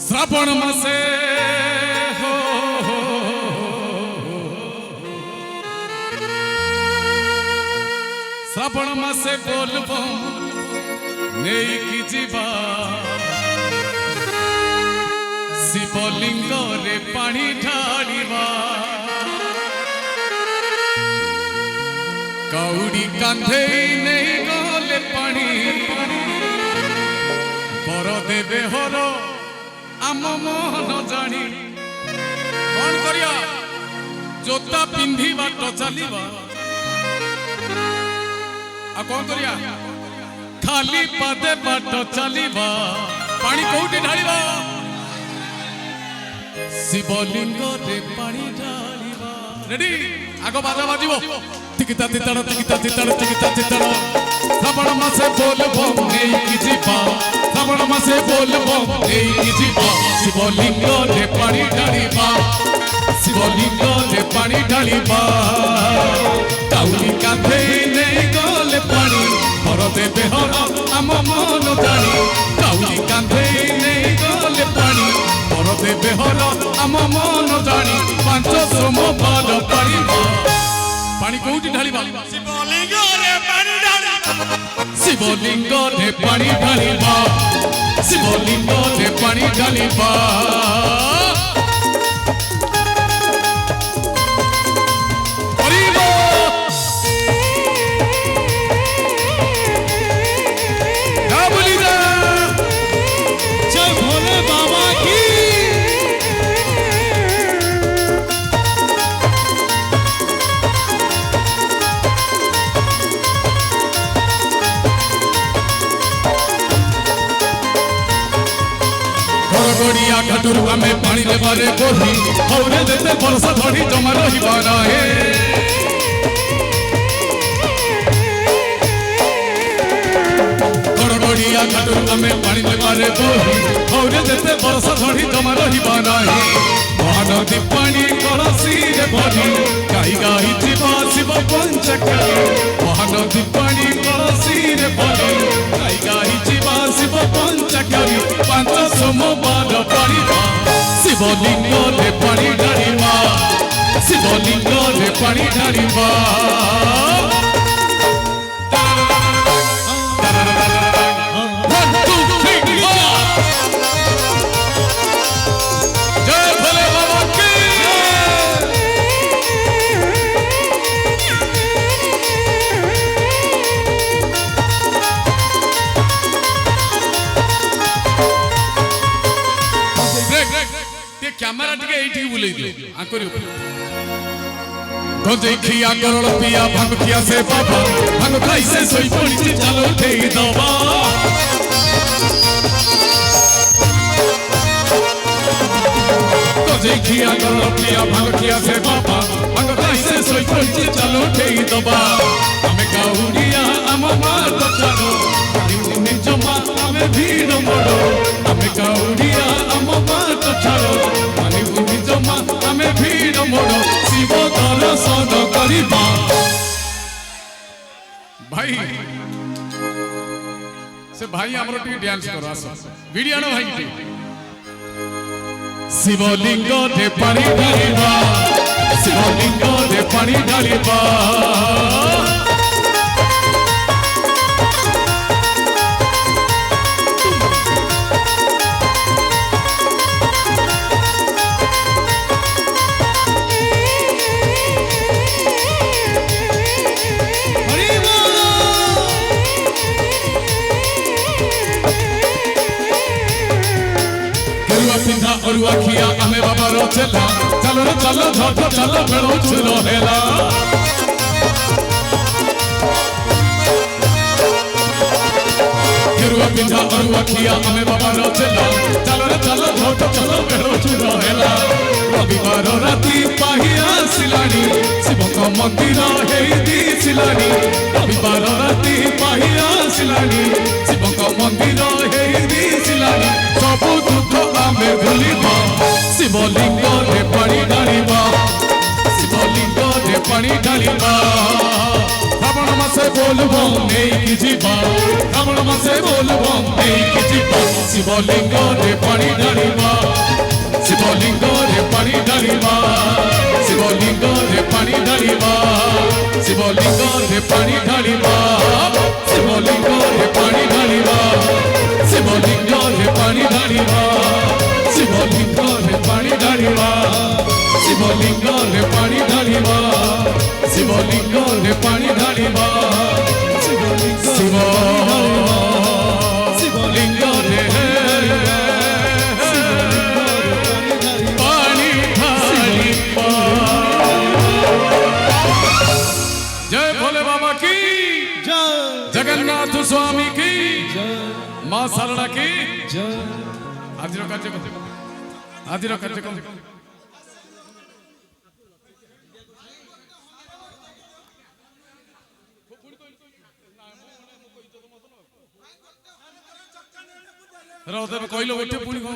श्रावण मासे हो श्रावण मासे बोलबो नहीं कि जीवा शिवलिंग रे पानी ढालिवा कौड़ी कांधे नहीं गले पानी बर देवे हर आम मोहन जानी कौन करिया जोता पिंधी बाट चलिबा आ कौन करिया खाली पादे बाट चलिबा पानी कोउटी ढालिबा शिवलिंग रे पानी ढालिबा रेडी आगो बाजा बाजिबो तिकिता तितड़ तिकिता तितड़ तिकिता तितड़ श्रावण मासे बोलबो नहीं कि जीवा श्रावण मासे बोलबो नहीं कि जीवा शिवलिंग रे पानी ढालिबा शिवलिंग रे पानी ढालिबा काउली कांधे नहीं गले पानी हर देवे हर आम मन जानी काउली कांधे नहीं गले पानी हर देवे हर आम मन जानी पांच सोम बाल पारिबा पानी कोउटी ढालिबा शिवलिंग रे पानी ढालिबा शिवलिंग रे पानी ढालिबा शिवलिंग रे पानी ढालिबा गड़िया घाटुर आमे पानी देवारे कोही हौरे देते बरसा धड़ी जमा रहिबा रहे गड़िया घाटुर आमे पानी देवारे कोही हौरे देते बरसा धड़ी जमा रहिबा रहे महानदी पानी कलसी रे भरी गाई गाई जीवा शिव पंचकारी महानदी पानी कलसी रे भरी गाई गाई जीवा शिव पंचकारी पांच सोम बाल पारिबा शिवलिंग रे पानी ढालिबा शिवलिंग रे पानी ढालिबा कैमरा टिके एठी बुले दियो आकरी तो देखिया करोड़ पिया भांग किया से बाबा भांग खाई से सोई पड़ी चलो ठेई दबा तो देखिया करोड़ पिया भांग किया से बाबा भांग खाई से सोई पड़ी चलो ठेई दबा हमें काउरिया आम मार चलो निन्ने जमा हमें भीड़ मोड़ो हमें काउरिया आम मार चलो जमा हमें भीड़ मोड़ो शिव दर्शन करिबा भाई से भाई हमरो टी डांस करो आसो वीडियो न भाई टी शिवलिंग रे पानी ढालिबा शिवलिंग रे पानी ढालिबा पिंधा और अखिया हमें बाबा रो चला चलो रे चलो झट चलो बेड़ो छुरो हेला गिरुआ पिंधा और अखिया हमें बाबा रो चला चलो रे चलो झट चलो बेड़ो छुरो हेला रविवार राती पाहिया सिलानी शिव को मंदिर हेई दी सिलानी रविवार राती पाहिया सिलानी शिव को मंदिर हेई दी सिलानी सब दुख आमे भूलिबा शिवलिंग रे पानी ढालिबा शिवलिंग रे पानी ढालिबा श्रावण मासे বলবো নেই কি জীবা শ্রাবণ মাসে বলবো নেই কি জীবা শিবলিঙ্গ রে পানি ঢালিবা শিবলিঙ্গ রে পানি ঢালিবা শিবলিঙ্গ রে পানি ঢালিবা শিবলিঙ্গ রে পানি ঢালিবা শিবলিঙ্গ রে পানি ঢালিবা শিবলিঙ্গ রে পানি ঢালিবা শিবলিঙ্গ রে পানি ঢালিবা শিবলিঙ্গ রে পানি ঢালিবা শিবলিঙ্গ রে পানি ঢালিবা শিব শিবলিঙ্গ রে পানি ঢালিবা। জয় ভোলে বাবা কি জয়, জগন্নাথ স্বামী কি জয়, মা সারদা কি জয়। আদির কার্যক্রম আদির কার্যক্রম রাউতে কইলো ওঠে পুনি কোন